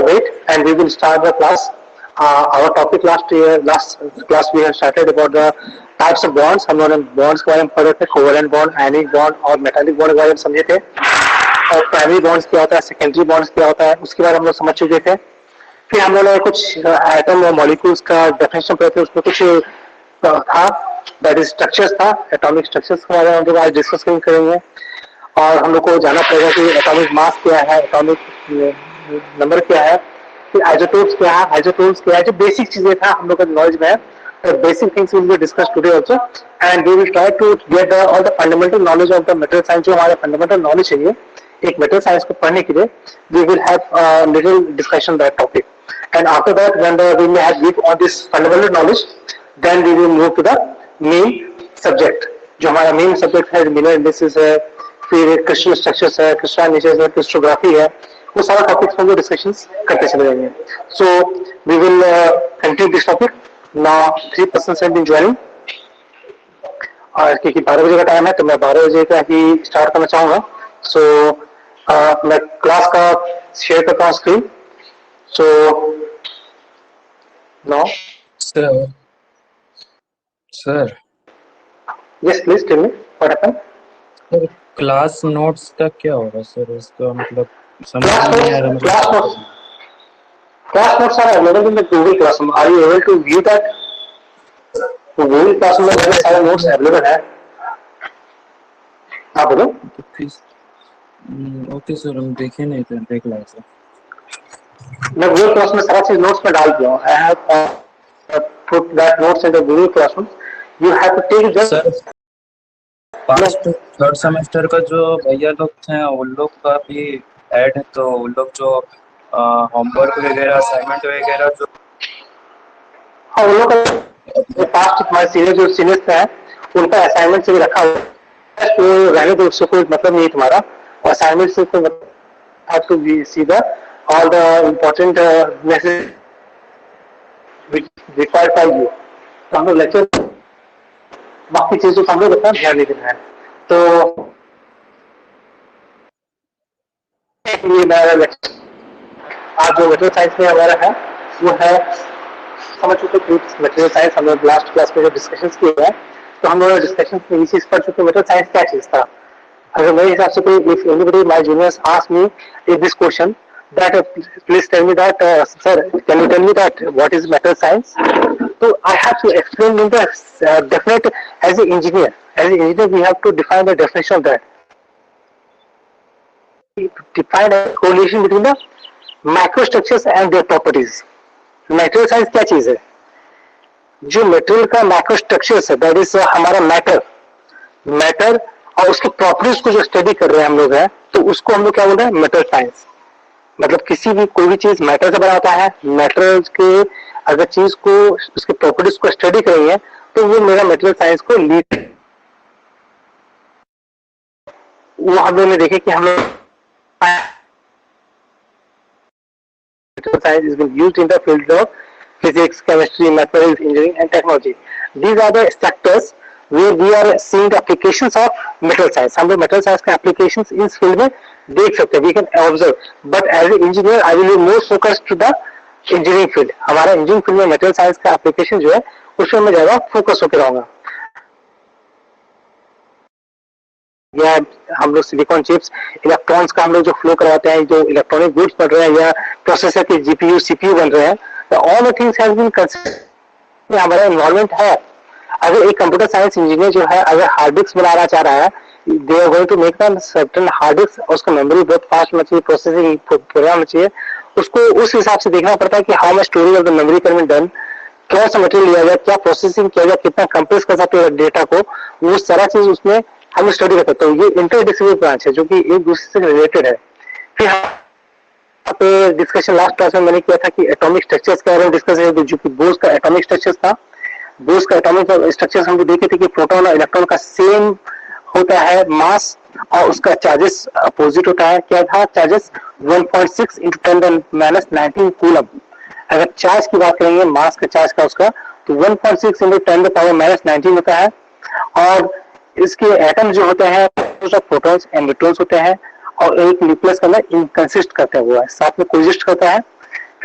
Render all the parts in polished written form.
wait and we will start the class. Our topic last class we have started about the types of bonds. हम लोगों ने bonds के बारे में पढ़े थे, covalent bond, ionic bond और metallic bond के बारे में समझे थे. और प्राइमरी बॉन्ड्स क्या होता है, सेकेंडरी बॉन्ड्स क्या होता है, उसके बारे में हम लोग समझ चुके थे. फिर हम लोगों ने कुछ एटम और मॉलिक्यूल्स का डेफिनेशन पढ़े थे, उसमें कुछ था दैट इज स्ट्रक्चर्स था, एटॉमिक स्ट्रक्चर्स के बारे में हम लोग आज डिस्कस करेंगे. और हम लोग को जानना पड़ेगा कि एटॉमिक मास क्या है, एटॉमिक नंबर क्या है, फिर आइसोटोप्स क्या है, आइसोटोप्स क्या है, जो बेसिक चीजें था हम लोग का नॉलेज में है. The basic things will be discussed today also, and we will try to get all the fundamental knowledge of the material science. जो हमारे fundamental knowledge है ये एक material science को पढ़ने के लिए we will have a little discussion on that topic. And after that, when we will have deep on this fundamental knowledge, then we will move to the main subject. जो हमारा main subject है mineral indices है, फिर crystal structures है, crystalline natures है, crystallography है, वो सारा टॉपिक्स पर डिस्कशंस करते चले जाएंगे. So we will continue this topic. Now 3 persons have been joining. और क्योंकि 12 बजे का टाइम है तो मैं 12 बजे का ही स्टार्ट करना चाहूँगा. सो मैं क्लास का शेयर करता हूँ screen. So now sir yes please tell me what happened. Class notes का क्या होगा सर, इसका मतलब समझ नहीं आ रहा. Class notes are available in the Google Classroom. Are you able to view that? Google Classroom में मेरे सारे notes available है. आप बोलो. ओके सर, हम देखे नहीं थे, देख लेंगे सर. मैं Google Classroom में सारा चीज notes में डाल दिया हूँ. I have put that notes in the Google Classroom. You have to take just. Sir first third semester का जो भैया लोग थे उन लोग का भी ऐड है, तो उन लोग जो होमवर्क वगैरह असाइनमेंट वगैरह जो उन लोग का पास्ट हमारे सीनियर्स हैं उनका असाइनमेंट से भी रखा हुआ है. तो रहने दो, उससे कोई मतलब नहीं तुम्हारा. असाइनमेंट से तो have to be see the all the important messages required by you. तो हम लोग लेक्चर बाकी चीजों का हम लोग उतना ध्यान नहीं देना है. तो ये मेरा लेक्चर आज जो मटेरियल साइंस में हमारा है वो है समझ चुके मटेरियल साइंस. हम लोग लास्ट क्लास में जो डिस्कशंस किए हैं तो हम लोग डिस्कशंस में ये चीज पढ़ चुके मटेरियल साइंस क्या चीज था. अगर मेरे हिसाब से कोई if anybody my juniors ask me if this question that please tell me that sir can you tell me that what is material science, तो I have to explain in the definite as a engineer we have to define the definition of that, define a correlation between the microstructures and their properties. Material science क्या चीज है? जो material का माइक्रोस्ट्रक्चर्स है that is हमारा matter और उसकी properties को जो स्टडी कर रहे हैं हम लोग हैं तो उसको हम लोग क्या बोल रहे हैं मटेरियल साइंस. मतलब किसी भी कोई भी चीज मैटर से बना होता है. मैटर के अगर चीज को उसके प्रॉपर्टीज को स्टडी करेंगे तो वो मेरा मटेरियल साइंस को लीड. वो हम लोग ने देखे कि हम लोग material science is being used in the field of physics, chemistry, mathematics, engineering and technology. These are the sectors where we are seeing the applications of material science. हम लोग material science के applications इस field में देख सकते हैं. We can observe. But as an engineer, I will be more focused to the engineering field. हमारा engineering field में material science का application जो है उसमें मैं ज्यादा focus होकर रहूँगा. या हम लोग सिलिकॉन चिप्स इलेक्ट्रॉन्स का हम लोग जो फ्लो करवाते हैं, जो इलेक्ट्रॉनिक गुड्स बन रहे हैं या प्रोसेसर के जीपीयू सीपीयू बन रहे हैं, तो all the things has been considered. हमारा इन्वॉल्वमेंट है. अगर एक कंप्यूटर साइंस इंजीनियर जो है अगर हार्ड डिस्क बनाना चाह रहा है, they are going to make the certain hard disk, उसका मेमोरी बहुत फास्ट होना चाहिए, प्रोसेसिंग प्रोग्राम होना चाहिए. उसको उस हिसाब से देखना पड़ता है कि how much storage of the memory can be done, कौन सा मटेरियल लिया जाए, क्या प्रोसेसिंग किया जाए, कितना कंप्रेस कर सकते हैं डेटा को, वो सारा चीज उसमें हम स्टडी कर सकते हैं. ये इंटरडिसिप्लिनरी ब्रांच है जो कि एक दूसरे से रिलेटेड है. फिर पे डिस्कशन लास्ट क्लास में मैंने किया था कि एटॉमिक स्ट्रक्चर्स के बारे में डिस्कस है, जो कि बोर्स का एटॉमिक स्ट्रक्चर्स था. बोर्स का एटॉमिक स्ट्रक्चर्स हम देखे थे कि प्रोटॉन और इलेक्ट्रॉन का सेम होता है मास और उसका चार्जेस अपोजिट होता है. क्या था चार्जेस 1.6 × 10⁻⁹ कूलम. अगर चार्ज की बात करेंगे मास का चार्ज का उसका तो 1.6 × 10⁻⁻19 होता है. और इसके एटम जो होते हैं प्रोटॉन्स एंड न्यूट्रॉन्स होते हैं और एक न्यूक्लियस का अंदर कंसिस्ट करता हुआ है, साथ में कोएग्जिस्ट करता है.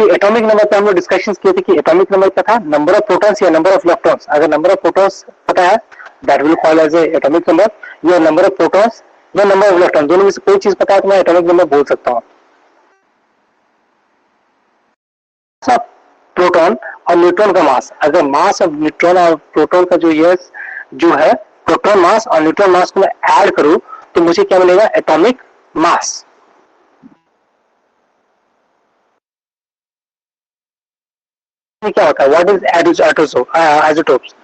कि एटॉमिक नंबर पे हम लोग डिस्कशन किए थे कि एटॉमिक नंबर क्या था, नंबर ऑफ प्रोटॉन्स या नंबर ऑफ इलेक्ट्रॉन्स। अगर नंबर ऑफ प्रोटॉन्स पता है that will call as atomic number, या नंबर ऑफ प्रोटॉन्स या नंबर ऑफ इलेक्ट्रॉन, दोनों में से कोई चीज पता है तो मैं एटॉमिक नंबर बोल सकता हूँ। प्रोटॉन और न्यूट्रॉन का मास, अगर मास ऑफ न्यूट्रॉन और प्रोटॉन का जो है प्रोटॉन मास और न्यूट्रॉन मास को मैं ऐड करूं तो मुझे क्या मिलेगा, एटॉमिक मास। क्या होता है, व्हाट इज आइसोटोप्स?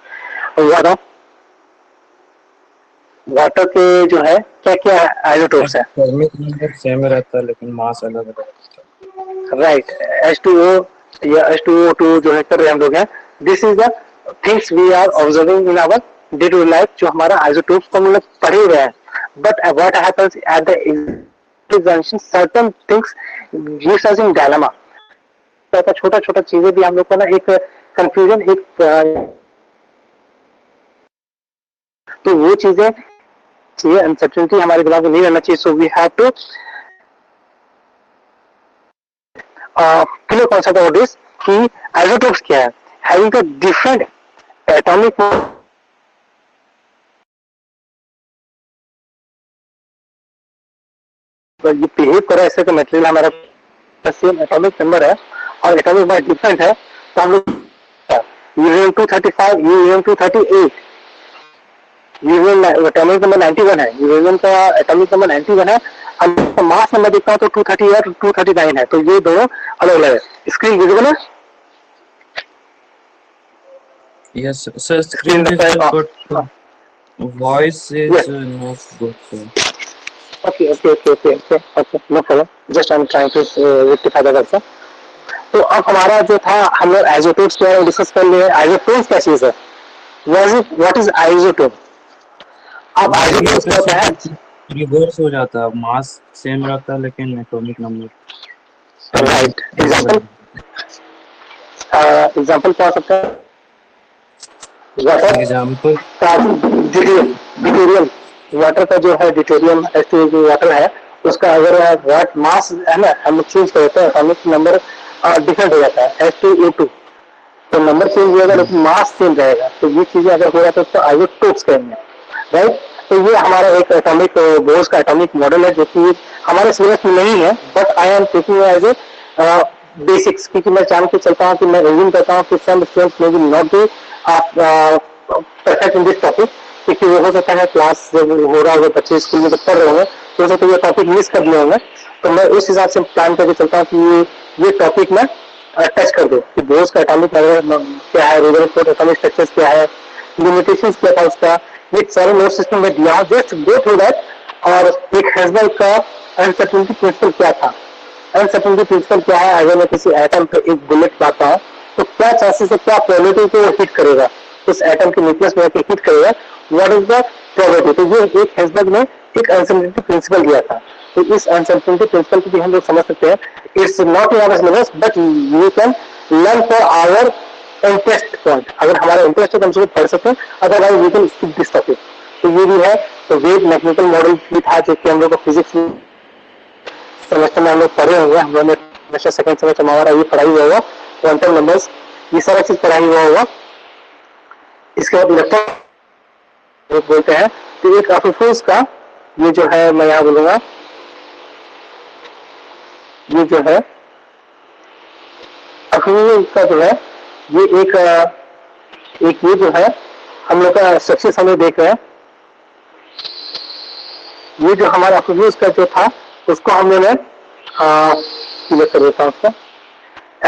वाटर के जो है क्या क्या आइसोटोप्स है? एटॉमिक नंबर सेम रहता है लेकिन मास अलग अलग रहता है। राइट, H2O या H2O2 जो है कर रहे हम लोग हैं। This is the things we are observing in our day to life, जो हमारा आइसोटोप्स को हम लोग पढ़े हुए हैं। But what happens at the examination, certain things gives us in dilemma. छोटा छोटा चीजें भी हम लोग को ना एक कंफ्यूजन, एक तो वो चीजें चाहिए, अनसर्टेनिटी हमारे दिमाग में नहीं रहना चाहिए। So we have to clear concept of this कि आइसोटोप्स क्या है, हैविंग अ डिफरेंट एटॉमिक ये बिहेव कर रहा है ऐसे तो मटेरियल हमारा सेम एटॉमिक नंबर है और एटॉमिक मास डिफरेंट है, तो हम लोग uranium 235, uranium 238, uranium atomic number 91 है, यूरेनियम का एटॉमिक नंबर 91 है, हम मास नंबर देखता हूँ तो 238 और 239 है, तो ये दोनों अलग अलग है। स्क्रीन विजिबल है? Yes, sir. Screen visible, but voice is not good. Sir. Okay, no problem. Just I'm trying to rectify the work. तो अब हमारा जो था, हम लोग आइसोटोप्स के बारे में डिस्कस कर लिए। आइसोटोप क्या चीज है? What is isotope? अब आइसोटोप क्या होता है? रिवर्स हो जाता है, मास सेम रहता है लेकिन एटॉमिक नंबर। राइट, एग्जांपल क्या हो सकता है? वाटर, एग्जांपल ड्यूटेरियम, वाटर का जो है ड्यूटेरियम जो वाटर है उसका अगर वाट मास है ना, हम लोग चेंज करते हैं, एटॉमिक नंबर डिफरेंट हो जाता है, H2O2, तो नंबर चेंज होगा लेकिन मास सेम रहेगा। तो ये चीजें अगर हो जाता है तो आइसोटोप्स कहेंगे, राइट। तो ये हमारा एक एटॉमिक बोर्स का एटॉमिक मॉडल है जो कि हमारे सिलेबस में नहीं है, but I am taking as a basics, क्योंकि मैं जान के चलता हूँ कि मैं रिव्यू करता हूँ कि some students may be not be perfect in this topic, क्योंकि वो हो सकता है क्लास जब हो रहा होगा, बच्चे स्कूल में जब पढ़ रहे होंगे तो हो सकता है ये टॉपिक मिस कर लिए होंगे। तो मैं उस हिसाब से प्लान करके चलता हूँ कि ये टॉपिक में टच कर दो कि बोर्स का एटॉमिक क्या है, रिजर्व एटॉमिक स्ट्रक्चर्स क्या है, लिमिटेशंस क्या था उसका, ये सारे नोट सिस्टम में दिया, जस्ट गो थ्रू दैट। और एक हेज़बर्ग का अनसर्टेनिटी प्रिंसिपल क्या था, अनसर्टेनिटी प्रिंसिपल क्या है, अगर मैं किसी एटम पे एक बुलेट लाता हूँ तो क्या चांसेस है, क्या प्रोबेबिलिटी को हिट करेगा, उस एटम के न्यूक्लियस में आके हिट करेगा, व्हाट इज द प्रोबेबिलिटी। तो ये एक हेज़बर्ग ने एक अनसर्टेनिटी प्रिंसिपल दिया था। तो इस अनसर्टेनिटी प्रिंसिपल को भी हम लोग समझ सकते हैं, it's not in our syllabus but you can learn for our interest point. अगर हमारा इंटरेस्ट है तो हम उसको पढ़ सकते हैं, otherwise we can skip this topic. तो ये भी है। तो वेव मैकेनिकल मॉडल भी था जो कि हम लोग को फिजिक्स सेमेस्टर में हम लोग पढ़े होंगे, हम लोग ने हमेशा सेकंड सेमेस्टर में हमारा ये पढ़ाई हुआ होगा, क्वांटम नंबर्स, ये सारा चीज पढ़ाई हुआ होगा। इसके बाद इलेक्ट्रॉन बोलते हैं, तो एक अफिफ्यूज का ये जो है, मैं यहाँ बोलूंगा ये जो है अफिफ्यूज का जो है, ये एक ये जो है हम लोग का स्ट्रक्चर हम लोग देख रहे हैं। ये जो हमारा अफिफ्यूज का जो था उसको हम लोग ने क्लियर कर देता हूँ। उसका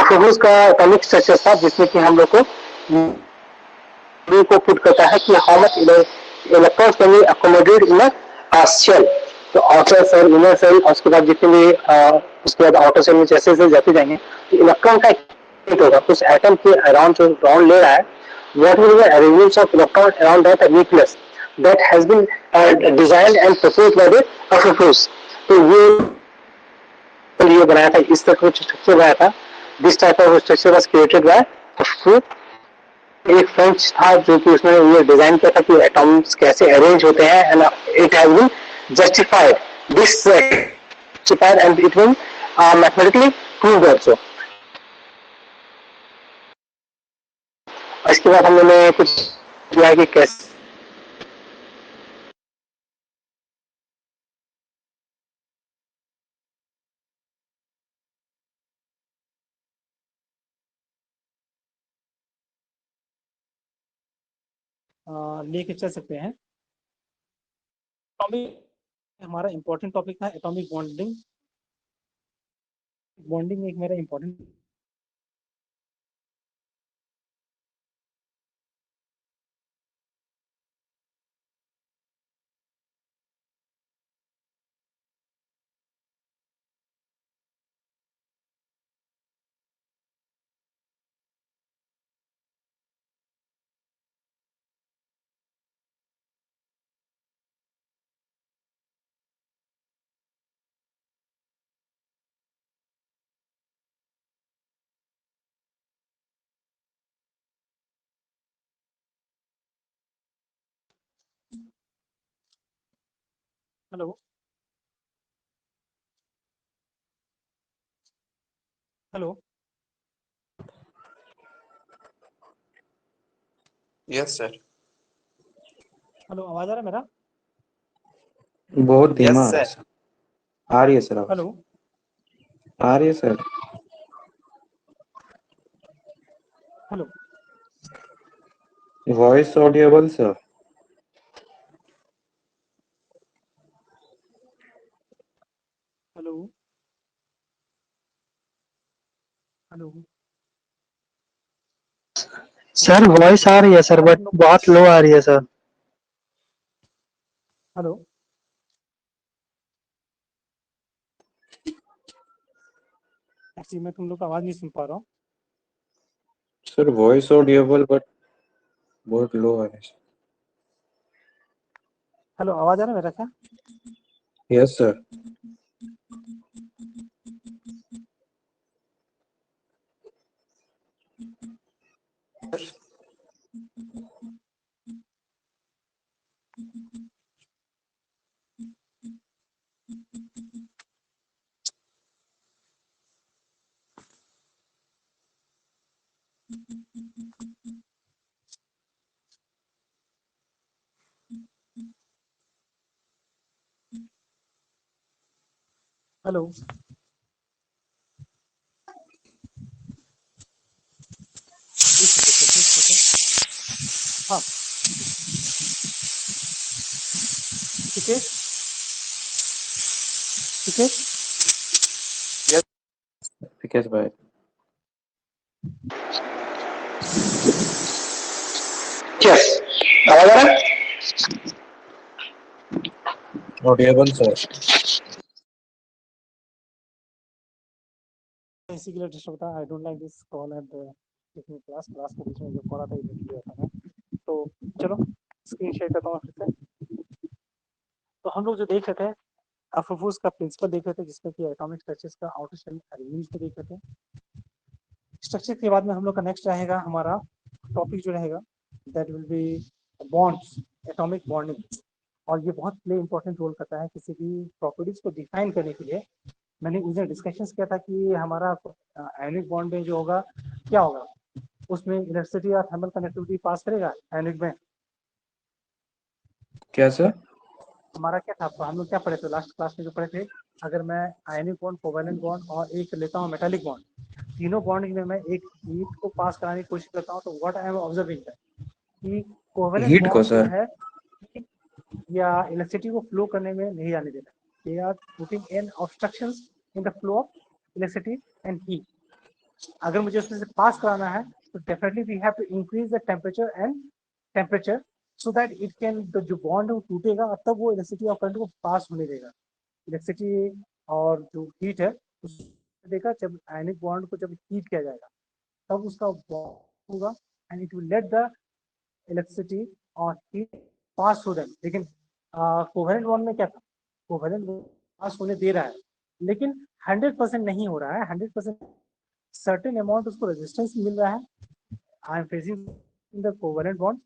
अफिफ्यूज का एटॉमिक स्ट्रक्चर था जिसमें कि हम लोग को पुट करता है कि how much electrons can be accommodated in a shell. तो आउटर सेल, इनर सेल, और उसके बाद जितने भी उसके बाद आउटर सेल में जैसे जैसे जाते जाएंगे तो इलेक्ट्रॉन का हिट होगा उस एटम के अराउंड, जो राउंड ले रहा है, what will be the arrangement of electron around that nucleus that has been designed and proposed by the Afifus। तो ये बनाया था, इस तरह का स्ट्रक्चर बनाया था। This type of structure was created by Afifus। एक फ्रेंच था जो कि उसने ये डिजाइन किया था कि एटॉम्स कैसे अरेंज होते हैं, and it has been justified, this justified and it been mathematically proved also. इसके बाद हम लोगों ने कुछ किया कि कैसे लेके चल सकते हैं। टॉपिक हमारा इम्पोर्टेंट टॉपिक था एटॉमिक बॉन्डिंग। बॉन्डिंग एक मेरा important hello hello yes sir. Hello आवाज आ रहा है मेरा? बहुत धीमा यस आ रहा है सर। सर। आ रही है सर आवाज। हेलो आ रही है sir. Hello voice audible sir. Hello hello sir voice आ रही है सर बट बहुत लो आ रही है सर। हेलो एक्चुअली मैं तुम लोग का आवाज नहीं सुन पा रहा हूँ। सर वॉइस ऑडिएबल बट बहुत लो आ रही है। हेलो आवाज आ रहा है मेरा क्या? Yes sir. हेलो हाँ ठीक है ठीक है। विकेश भाई यस आवाज आ रहा है? Audible sir. इसी के लिए डिस्टर्ब था। I don't like this call at class के बीच में जो कॉल आता है ये किया था मैं। तो चलो स्क्रीन शेयर करता हूँ फिर से। तो हम लोग जो देख रहे थे अफोफूस का प्रिंसिपल देख रहे थे जिसमें कि एटॉमिक स्ट्रक्चर्स का आउटर शेल अरेंज को देख रहे थे। स्ट्रक्चर के बाद में हम लोग का नेक्स्ट रहेगा हमारा टॉपिक जो रहेगा that will be bonds atomic bonding. और ये बहुत प्ले इंपॉर्टेंट रोल करता है किसी भी प्रॉपर्टीज को डिफाइन करने के लिए। मैंने इधर डिस्कशन किया था कि हमारा आयनिक बॉन्ड में जो होगा क्या होगा उसमें इलेक्ट्रिसिटी या थर्मल कंडक्टिविटी पास करेगा आयनिक में। क्या सर? हमारा क्या था हम लोग क्या पढ़े थे लास्ट क्लास में जो पढ़े थे अगर मैं आयनिक बॉन्ड कोवेलेंट बॉन्ड और एक लेता हूँ मेटालिक बॉन्ड तीनों बॉन्ड में मैं एक हीट को पास कराने की कोशिश करता हूँ तो व्हाट आई एम ऑब्जर्विंग कि कोवेलेंट हीट को बॉन्ड जो सर? है या इलेक्ट्रिसिटी को फ्लो करने में नहीं आने देता। They are putting in obstructions in the flow of electricity and heat. अगर मुझे उसमें से पास कराना है तो definitely we have to increase the temperature so that it can जो बॉन्ड है वो टूटेगा और तब वो इलेक्ट्रिसिटी और करंट को पास होने देगा। इलेक्ट्रिसिटी और जो हीट है उस देगा जब आयनिक बॉन्ड को जब हीट किया जाएगा तब उसका बॉन्ड होगा and it will let the electricity और हीट पास हो रहा है। लेकिन कोवेलेंट बॉन्ड में क्या था कोवेलेंट पास होने दे रहा है लेकिन 100% नहीं हो रहा है। 100% सर्टेन अमाउंट उसको रेजिस्टेंस मिल रहा है। I am facing the covalent bond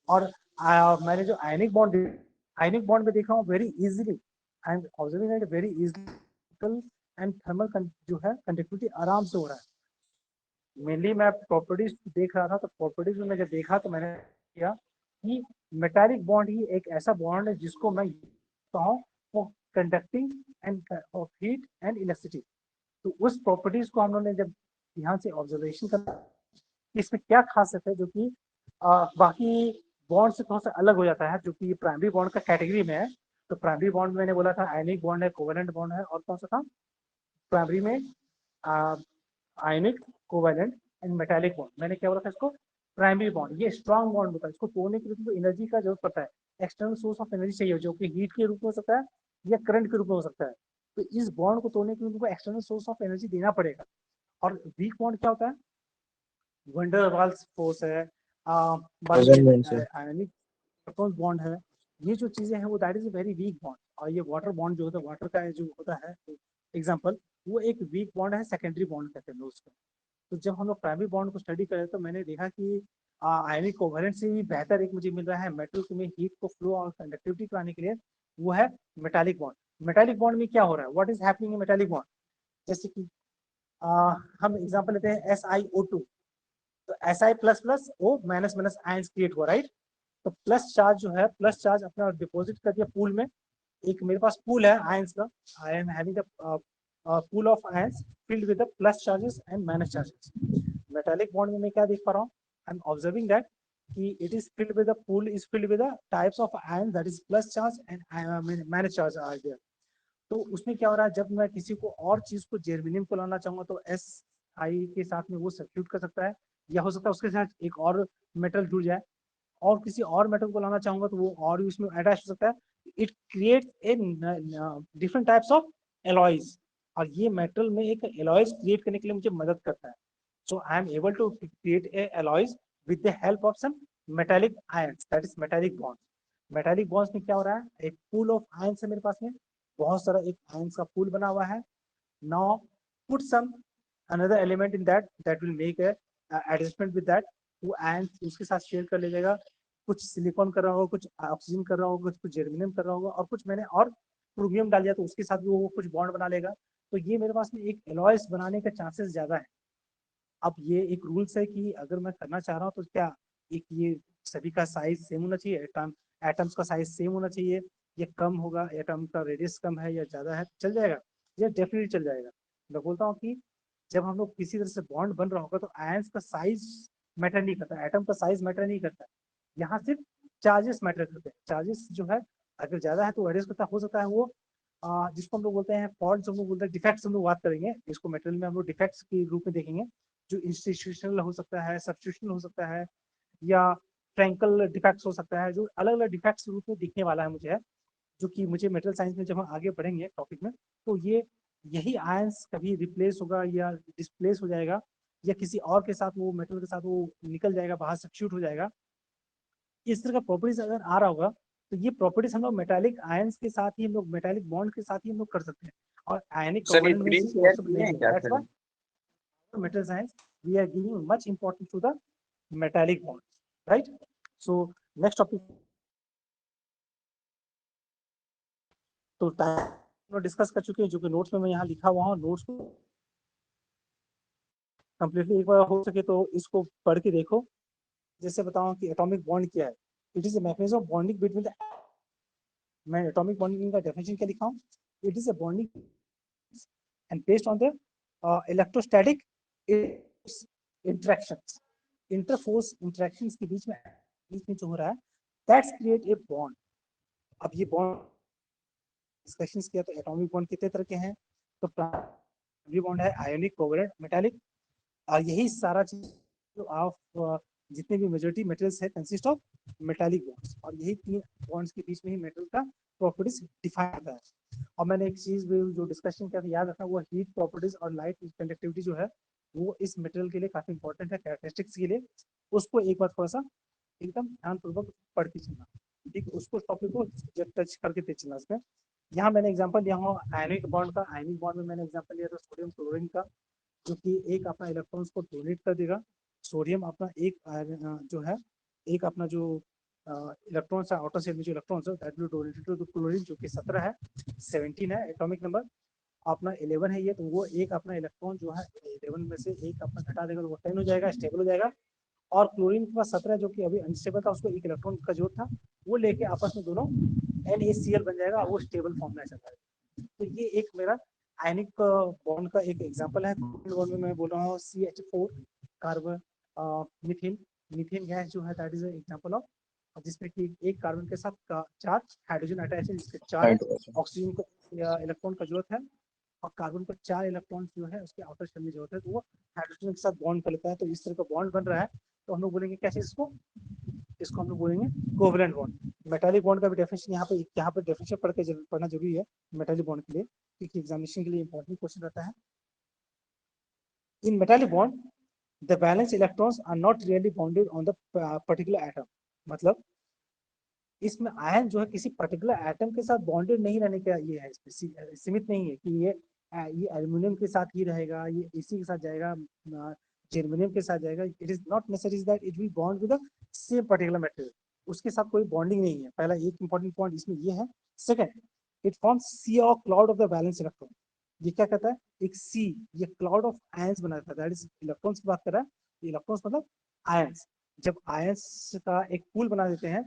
और मैंने जो आयनिक बॉन्ड में देखा हूँ very easily I am observing it very easily and thermal जो है कंडक्टिविटी आराम से हो रहा है। मेनली मैं प्रॉपर्टीज देख रहा था, तो प्रॉपर्टीज में जब देखा तो मैंने किया कि मेटालिक बॉन्ड ही एक ऐसा बॉन्ड है जिसको मैं कहता हूँ for conducting end of heat and electricity. तो उस प्रॉपर्टीज को हम लोगों ने जब ध्यान से ऑब्जर्वेशन करा, इसमें क्या खासियत है जो कि बाकी बॉन्ड से थोड़ा सा अलग हो जाता है, जो कि प्राइमरी बॉन्ड का कैटेगरी में है। तो प्राइमरी बॉन्ड मैंने बोला था आयनिक बॉन्ड है, कोवेलेंट बॉन्ड है, और कौन सा था प्राइमरी में? आयनिक, कोवेलेंट एंड मेटालिक बॉन्ड। मैंने क्या बोला था इसको? Primary bond. ये स्ट्रॉन्ग बॉन्ड होता है, इसको तोड़ने के लिए तुमको एनर्जी का जरूरत पड़ता है, एक्सटर्नल सोर्स ऑफ एनर्जी चाहिए, जो कि हीट के रूप में हो सकता है या करंट के रूप में हो सकता है। तो इस बॉन्ड को तोड़ने के लिए तुमको एक्सटर्नल सोर्स ऑफ एनर्जी देना पड़ेगा। और वीक बॉन्ड क्या होता है? वंडर वाल्स फोर्स है, Measurements है। आयनिक बॉन्ड है। ये जो चीजें हैं वो that is a very weak bond. और ये वाटर बॉन्ड जो होता है, वाटर का जो होता है एग्जांपल, वो एक वीक बॉन्ड है, सेकेंडरी बॉन्ड कहते हैं लोग उसको। तो जब हम लोग प्राइमरी बॉन्ड को स्टडी करें तो मैंने देखा कि आयनिक कोवेलेंट से भी बेहतर एक मुझे मिल रहा है मेटल में हीट को फ्लो और कंडक्टिविटी कराने के लिए, वो है मेटालिक बॉन्ड। मेटालिक बॉन्ड में क्या हो रहा है, what is happening in metallic bond? जैसे कि हम एग्जांपल लेते हैं SiO2। तो Si plus plus O minus minus ions create हुआ, राइट? तो प्लस चार्ज जो है, प्लस चार्ज अपना डिपॉजिट कर दिया पूल में। एक मेरे पास पूल है आयंस का, I am having the pool of ions filled with the plus charges and minus charges. Metallic bond में मैं क्या देख पा रहा हूँ? I'm observing that कि it is filled with the pool is filled with the types of ions that is plus charge and minus charge are there. तो उसमें क्या हो रहा है, जब मैं किसी को और चीज को जर्मेनियम को लाना चाहूंगा तो Si के साथ में वो सब्स्टिट्यूट कर सकता है, या हो सकता है उसके साथ एक और मेटल जुड़ जाए। और किसी और मेटल को लाना चाहूंगा तो वो और भी उसमें अटैच हो सकता है। It create a different types of alloys, और ये मेटल में एक एलॉयज क्रिएट करने के लिए मुझे मदद करता है। So I am able to create a alloys with the help of some metallic ions, that is metallic bond. Metallic bonds में क्या हो रहा है, एक पूल ऑफ आयंस है मेरे पास में, बहुत सारा एक आयंस का पूल बना हुआ है। Now put some another element in that will make a adjustment with that। वो आयंस उसके साथ शेयर कर ले जाएगा, कुछ सिलिकॉन कर रहा होगा, कुछ ऑक्सीजन कर रहा होगा, कुछ जर्मेनियम कर रहा होगा, और कुछ मैंने और क्रोमियम डाल दिया तो उसके साथ भी वो कुछ बॉन्ड बना लेगा। तो ये मेरे पास में एक एलॉयस बनाने का चांसेस ज्यादा है। अब ये एक रूल्स है कि अगर मैं करना चाह रहा हूँ तो क्या एक ये सभी का साइज सेम होना चाहिए, एटम्स का साइज सेम होना चाहिए, ये कम होगा, एटम का रेडियस कम है या ज्यादा है, चल जाएगा? ये डेफिनेटली चल जाएगा। मैं बोलता हूँ कि जब हम लोग किसी तरह से बॉन्ड बन रहा होगा तो आयंस का साइज मैटर नहीं करता, एटम का साइज मैटर नहीं करता, यहाँ सिर्फ चार्जेस मैटर करते हैं। चार्जेस जो है अगर ज्यादा है तो रेडियस करता हो सकता है वो जिसको हम लोग बोलते हैं फॉल्ट, हम लोग बोलते हैं डिफेक्ट्स, हम लोग बात करेंगे इसको मेटेरियल में हम लोग डिफेक्ट्स के रूप में देखेंगे, जो इंस्टीट्यूशनल हो सकता है, सब्स्टिट्यूशनल हो सकता है, या फ्रैंकल डिफेक्ट्स हो सकता है, जो अलग अलग डिफेक्ट्स रूप में दिखने वाला है मुझे है, जो कि मुझे मेटल साइंस में जब हम आगे बढ़ेंगे टॉपिक में तो ये यही आयंस कभी रिप्लेस होगा या डिस्प्लेस हो जाएगा, या किसी और के साथ वो मेटल के साथ वो निकल जाएगा, बाहर सब्स्टिट्यूट हो जाएगा। इस तरह का प्रॉपर्टीज अगर आ रहा होगा तो ये प्रॉपर्टीज हम लोग मेटालिक आयंस के साथ ही, हम लोग मेटालिक बॉन्ड के साथ ही हम लोग कर सकते हैं, और आयनिक सर ये कोवेलेंट में प्री शेयर पॉसिबल किए नहीं हैं है। क्या that's sir? Why metal science we are giving much importance to the metallic bonds, right? So next topic, तो टाइम डिस्कस कर चुके हैं, जो कि नोट्स में मैं यहाँ लिखा हुआ हूँ, नोट्स को कंप्लीटली एक बार हो सके तो इसको पढ़ के देखो। जैसे बताऊं कि एटॉमिक बॉन्ड क्या है, it is a mechanism of bonding between the, मैं एटॉमिक बॉन्डिंग का डेफिनेशन क्या लिखा हूँ, it is a bonding and based on the electrostatic interactions, interforce interactions के बीच में जो हो रहा है, दैट्स क्रिएट ए बॉन्ड। अब ये बॉन्ड डिस्कशंस किया तो एटॉमिक बॉन्ड कितने तरह के हैं, तो प्राइमरी बॉन्ड है, आयोनिक, कोवेलेंट, मेटालिक, और यही सारा चीज जो आप जितने भी मेजोरिटी मेटल्स है कंसिस्ट ऑफ मेटालिक बॉन्ड्स, और यही तीन बॉन्ड्स के बीच में ही मेटल का प्रॉपर्टीज डिफाइन होता है। और मैंने एक चीज भी जो डिस्कशन किया था याद रखना, वो हीट प्रॉपर्टीज और लाइट कंडक्टिविटी जो है वो इस मेटेरियल के लिए काफी इंपॉर्टेंट है, कैरेक्टरिस्टिक्स के लिए। उसको एक बार थोड़ा सा एकदम ध्यानपूर्वक पढ़ के चलना, ठीक, उसको टॉपिक को जब टच करके चलना इसमें। यहाँ मैंने एग्जांपल दिया हूँ आयनिक बॉन्ड का, आयनिक बॉन्ड में मैंने एग्जांपल लिया था सोडियम क्लोरीन का, जो कि एक अपना इलेक्ट्रॉन्स को डोनेट कर देगा। सोडियम अपना एक जो है, एक अपना जो इलेक्ट्रॉन्स है आउटर साइड में जो इलेक्ट्रॉन्स है that will donated to chlorine, जो कि 17 है, 17 है एटॉमिक नंबर। अपना 11 है ये, तो वो एक अपना इलेक्ट्रॉन जो है 11 में से एक अपना घटा देगा तो वो 10 हो जाएगा, स्टेबल हो जाएगा। और क्लोरीन के पास 17 जो कि अभी अनस्टेबल था, उसको एक इलेक्ट्रॉन का जरूरत था, वो लेके आपस में दोनों NaCl बन जाएगा, वो स्टेबल फॉर्म में आ जाता है। तो ये एक मेरा आयनिक बॉन्ड का एक एग्जांपल है। बॉन्ड में मैं बोल रहा हूँ CH4 carbon methane, methane gas जो है दैट इज एग्जांपल ऑफ, जिसमें कि एक कार्बन के साथ 4 हाइड्रोजन अटैच है, जिसके 4 है, ऑक्सीजन को इलेक्ट्रॉन का जरूरत है, और कार्बन को 4 इलेक्ट्रॉन जो है उसके आउटर शेल में जरूरत है, तो वो हाइड्रोजन के साथ बॉन्ड कर लेता है। तो इस तरह का बॉन्ड बन रहा है, तो हम लोग बोलेंगे क्या चीज इसको, इसको हम लोग बोलेंगे कोवलेंट बॉन्ड। मेटालिक बॉन्ड का भी डेफिनेशन यहाँ पे डेफिनेशन पढ़ना जरूरी है मेटालिक बॉन्ड के लिए, क्योंकि एग्जामिनेशन के लिए इंपॉर्टेंट क्वेश्चन रहता है। In metallic bond the valence electrons are not really bounded on the particular atom, मतलब इसमें आयन जो है किसी पर्टिकुलर एटम के साथ बॉन्डेड नहीं रहने का ये है, सीमित नहीं है कि ये एल्यूमिनियम के साथ ही रहेगा, ये इसी के साथ जाएगा, जर्मेनियम के साथ जाएगा। It is not necessary that it will bond with the same particular material, उसके साथ कोई बॉन्डिंग नहीं है। पहला एक इंपॉर्टेंट पॉइंट इसमें ये है। सेकंड, इट फॉर्म्स सी और cloud of the balance electron. ये क्या कहता है, एक सी, ये क्लाउड ऑफ आयंस बनाता है, दैट इज इलेक्ट्रॉन्स की बात कर रहा है। इलेक्ट्रॉन्स मतलब आयंस, जब आयंस का एक पूल बना देते हैं,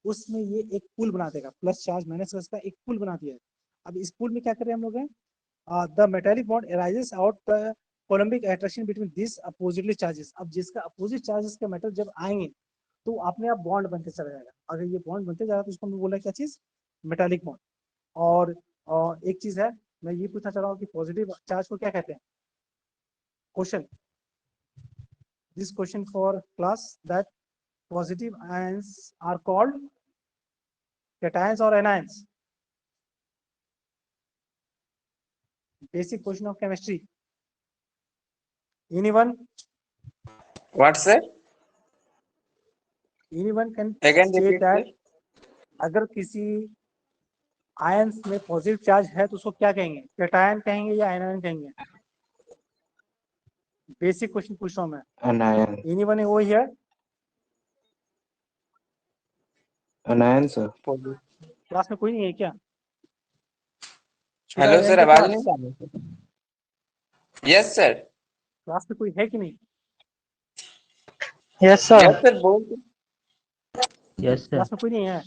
उसमें ये एक पूल बना देगा, प्लस चार्ज माइनस चार्ज का एक पूल बना दिया है। अब इस पूल में क्या कर रहे हैं हम लोग हैं, the metallic bond arises out the coulombic attraction between this oppositely charges. अब जिसका अपोजिट चार्जेस का मेटल जब आएंगे तो अपने आप बॉन्ड बनते चला जाएगा। अगर ये बॉन्ड बनते जाएगा तो उसको हम बोला क्या चीज, मेटालिक बॉन्ड। और एक चीज है, मैं ये पूछना चाह रहा हूँ कि पॉजिटिव चार्ज को क्या कहते हैं। Question, this question for class, that positive ions are called cations or anions. Basic question of chemistry. Anyone? What, sir? Anyone can Again state repeat, that sir. अगर किसी आयंस में पॉजिटिव चार्ज है तो उसको क्या कहेंगे, कैटायन कहेंगे या आयन कहेंगे। बेसिक क्वेश्चन पूछ रहा हूँ मैं। Anion. Anyone over here? Anion, sir. Class में कोई नहीं है क्या? हेलो सर, आवाज नहीं आ रही। Yes sir. क्लास में कोई है कि नहीं? Yes sir. यस सर, बोल। Yes sir. क्लास में कोई नहीं है?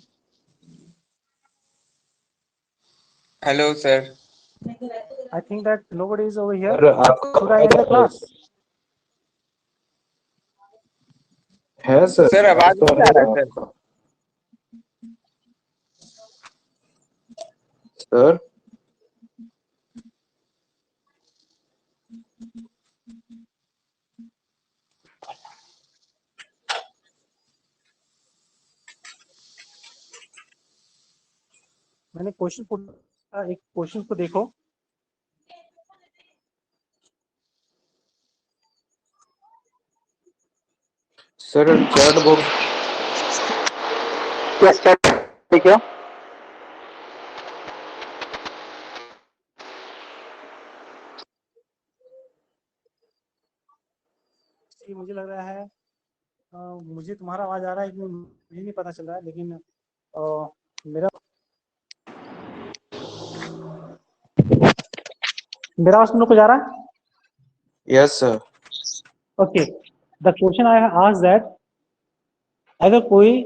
Hello sir. I think that nobody is over here. Sir, आपका Should I end the class? है सर। सर आवाज नहीं आ रहा है सर। सर मैंने क्वेश्चन को, एक क्वेश्चन को देखो। Sir chat box, Yes, chat. ठीक है। मुझे लग रहा है मुझे तुम्हारा आवाज आ रहा है, लेकिन मुझे नहीं पता चल रहा है, लेकिन मेरा आवाज तुम लोग को जा रहा है? Yes sir. Okay, the question I have asked that अगर कोई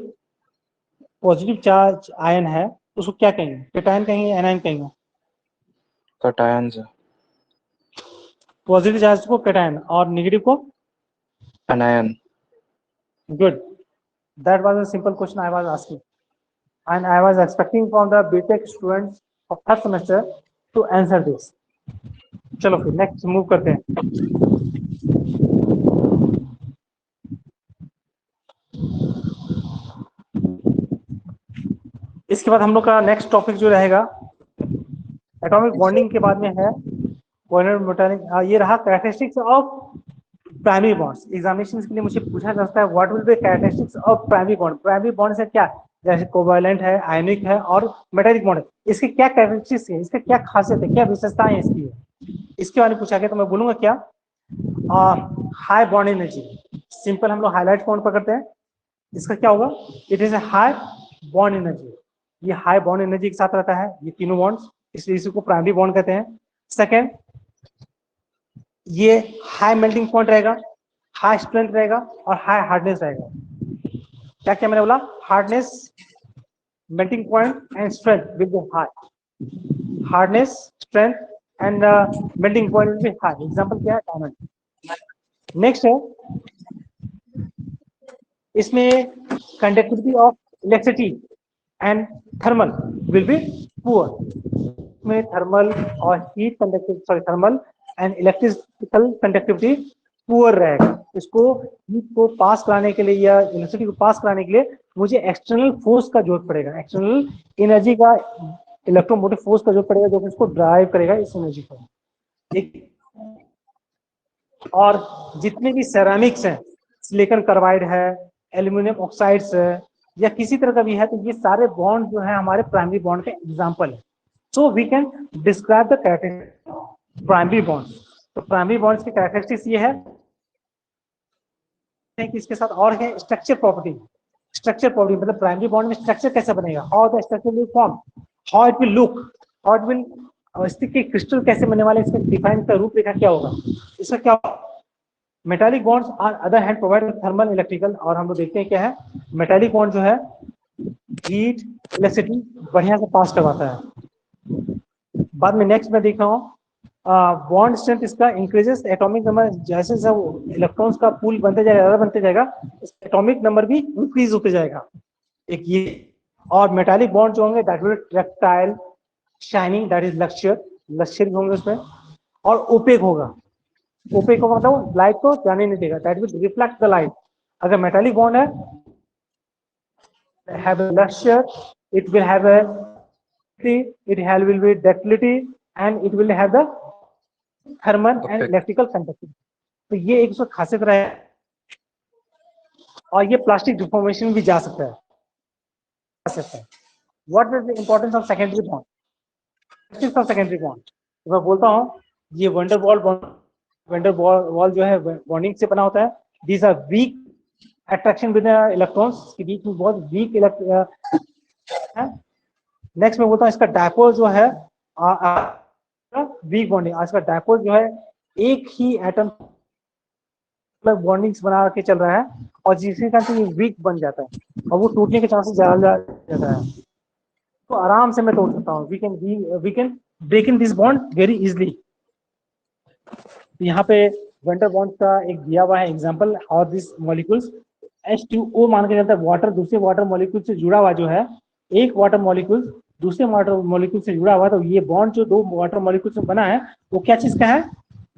पॉजिटिव चार्ज आयन है तो उसको क्या कहेंगे, कैटायन कहेंगे एनायन कहेंगे? Cation sir. पॉजिटिव चार्ज को कैटायन और नेगेटिव को anion. Good, that was a simple question I was asking and I was expecting from the BTech students of third semester to answer this. चलो फिर next move करते हैं। इसके बाद हम लोग का नेक्स्ट टॉपिक जो रहेगा एटॉमिक बॉन्डिंग के बाद में है कोवैलेंट मेटालिक। ये रहा characteristics of primary bonds. Examination के लिए मुझे पूछा जा सकता है what will be characteristics of primary bond. Primary bond से क्या, जैसे कोवैलेंट है, आयनिक है और मेटालिक बॉन्ड है, इसके क्या कैरेक्टरिस्टिक्स है, इसके क्या खासियत है, क्या विशेषताएं हैं इसकी, इसके बारे में पूछा गया। तो मैं बोलूंगा क्या, हाई बॉन्ड एनर्जी। सिंपल हम लोग हाईलाइट बॉन्ड पकड़ते हैं, इसका क्या होगा, it is a high bond energy. ये हाई बॉन्ड एनर्जी के साथ रहता है, ये तीनों बॉन्ड्स, इसलिए इसी को प्राइमरी बॉन्ड कहते हैं। सेकेंड, ये हाई मेल्टिंग पॉइंट रहेगा, हाई स्ट्रेंथ रहेगा और हाई हार्डनेस रहेगा। क्या क्या मैंने बोला? Hardness, melting point and strength will be high. Hardness, strength and melting point will be high. Example क्या है? डायमंड। नेक्स्ट है, इसमें conductivity of electricity and thermal will be poor. में थर्मल और heat conductivity, sorry, thermal and electrical conductivity poor रहेगा। इसको heat को पास कराने के लिए या इलेक्ट्रिसिटी को पास कराने के लिए मुझे एक्सटर्नल फोर्स का जरूरत पड़ेगा, एक्सटर्नल एनर्जी का, इलेक्ट्रोमोटिव फोर्स का जरूरत पड़ेगा जो कि इसको ड्राइव करेगा इस एनर्जी को। ठीक। और जितने भी सेरामिक्स हैं, सिलिकॉन कार्बाइड है, एल्यूमिनियम ऑक्साइड्स है या किसी तरह का भी है, तो ये सारे बॉन्ड जो है हमारे प्राइमरी बॉन्ड के एग्जांपल है। So we can describe the characteristics primary bonds. तो प्राइमरी बॉन्ड्स की कैरेक्टरिस्टिक्स ये है कि इसके साथ और है स्ट्रक्चर प्रॉपर्टी। स्ट्रक्चर प्रॉपर्टी मतलब प्राइमरी बॉन्ड में स्ट्रक्चर कैसे बनेगा, how the structure will form, how it will look, how it will, इसके क्रिस्टल कैसे बनने वाले, इसका डिफाइन का रूपरेखा क्या होगा, इसका क्या। Metallic bonds on other hand provide thermal electrical, और हम लोग देखते हैं क्या है, मेटालिक बॉन्ड जो है हीट इलेक्ट्रिसिटी बढ़िया से पास करवाता है। बाद में नेक्स्ट में देख रहा हूँ बॉन्ड स्ट्रेंथ इसका इंक्रीजेस एटॉमिक नंबर, जैसे जैसे इलेक्ट्रॉन्स का पूल बनते जाएगा, ज्यादा बनते जाएगा, एटॉमिक नंबर भी इंक्रीज होते जाएगा। एक ये, और मेटालिक बॉन्ड जो होंगे that will tactile, shining, that is लक्ष्यर, लक्ष्यर भी होंगे उसमें, और ओपेक होगा। ओपेक होगा मतलब लाइट को जाने नहीं देगा, that will reflect the light. अगर मेटालिक बॉन्ड है, have a luster, it will have a, it will be ductility and it will have the thermal and electrical conductivity। तो ये एक उसका खासियत रहा है, और ये प्लास्टिक डिफॉर्मेशन भी जा सकता है। What is the importance of secondary bond? Of secondary bond, तो मैं बोलता हूँ ये वंडरवॉल जो है बॉन्डिंग से बना होता है। These are weak attraction with electrons के बीच में बहुत वीक है। नेक्स्ट में बोलता हूँ इसका डायपोल जो है वीक बॉन्डिंग। आज का डायपोल जो है एक ही एटम बॉन्डिंग्स बना के चल रहा है, और जिसके कारण ये वीक बन जाता है और वो टूटने के चांसेस ज्यादा जाता है। तो आराम से मैं तोड़ सकता हूँ, we can break in this bond very easily. यहाँ पे वंडर बॉन्ड का एक दिया हुआ है एग्जांपल, और दिस मॉलिक्यूल्स H2O मान के चलता है, वाटर दूसरे वाटर मॉलिक्यूल से जुड़ा हुआ जो है, एक वाटर मॉलिक्यूल दूसरे वाटर मॉलिक्यूल से जुड़ा हुआ, तो ये बॉन्ड जो दो वाटर मॉलिक्यूल से बना है वो क्या चीज का है,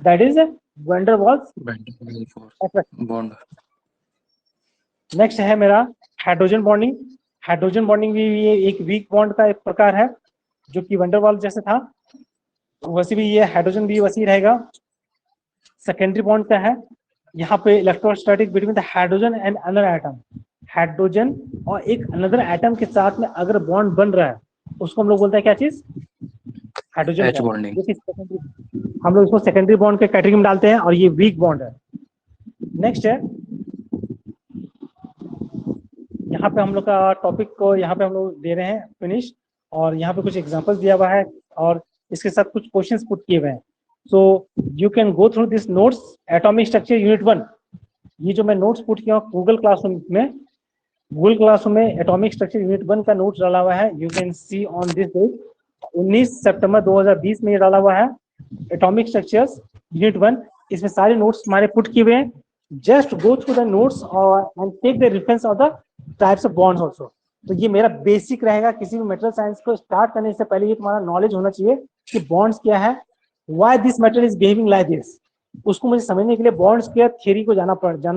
that is van der Waals bond. Next है मेरा हाइड्रोजन बॉन्डिंग। हाइड्रोजन बॉन्डिंग भी ये एक वीक बॉन्ड का एक प्रकार है, जो कि वैन डर वाल्स जैसे था वैसे भी ये हाइड्रोजन भी वैसे ही रहेगा। सेकेंडरी बॉन्ड क्या है, यहाँ पे electrostatic between the hydrogen and another atom. Hydrogen और एक अनदर एटम के साथ में अगर बॉन्ड बन रहा है उसको हम लोग बोलते हैं क्या चीज, हाइड्रोजन H बॉन्डिंग। हम लोग इसको सेकेंडरी बॉन्ड के कैटेगरी में डालते हैं, और ये वीक बॉन्ड है। नेक्स्ट है, यहाँ पे हम लोग का टॉपिक को यहाँ पे हम लोग दे रहे हैं फिनिश, और यहाँ पे कुछ एग्जांपल्स दिया हुआ है और इसके साथ कुछ क्वेश्चंस पुट किए हुए हैं। So you can go through this notes, atomic structure unit 1। ये जो मैं नोट्स पुट किया हूँ गूगल क्लासरूम में एटॉमिक स्ट्रक्चर यूनिट 1 का नोट्स डाला हुआ है। You can see on this date 19 सितंबर 2020 में ये डाला हुआ है, एटॉमिक स्ट्रक्चर्स यूनिट 1। इसमें सारे नोट्स हमारे पुट किए हुए हैं। Just go through the notes और and take the reference of the types of bonds also. तो ये मेरा बेसिक रहेगा, किसी भी मेटल साइंस को स्टार्ट करने से पहले ये तुम्हारा नॉलेज होना चाहिए कि बॉन्ड्स क्या है, why this metal is behaving like this। उसको मुझे समझने के लिए बॉन्ड्स के थ्योरी को जाना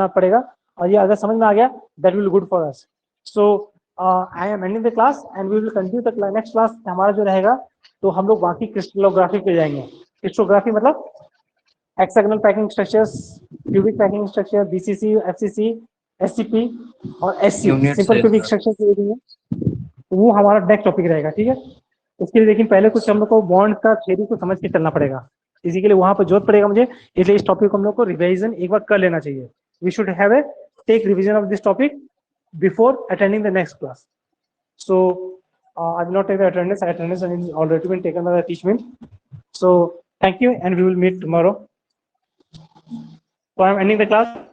पड़ेगा, और ये अगर समझ में आ गया that will be good for us। So I am ending the class and we will continue the next class। हमारा जो रहेगा तो हम लोग बाकी क्रिस्टलोग्राफी पे जाएंगे। क्रिस्टलोग्राफी मतलब hexagonal packing structures, cubic packing structure, BCC, FCC, SCP और एससी, सिंपल क्यूबिक स्ट्रक्चर, वो हमारा नेक्स्ट टॉपिक रहेगा। ठीक है, इसके लिए लेकिन पहले कुछ हम लोग को बॉन्ड का थ्योरी को समझ के चलना पड़ेगा, इसी के लिए वहां पर जरूरत पड़ेगा मुझे, इसलिए इस टॉपिक को हम लोग को रिवीजन एक बार कर लेना चाहिए। We should have a take revision of this topic before attending the next class. So I will not take the attendance is already been taken by the teachment। So Thank you, and we will meet tomorrow. So I'm ending the class.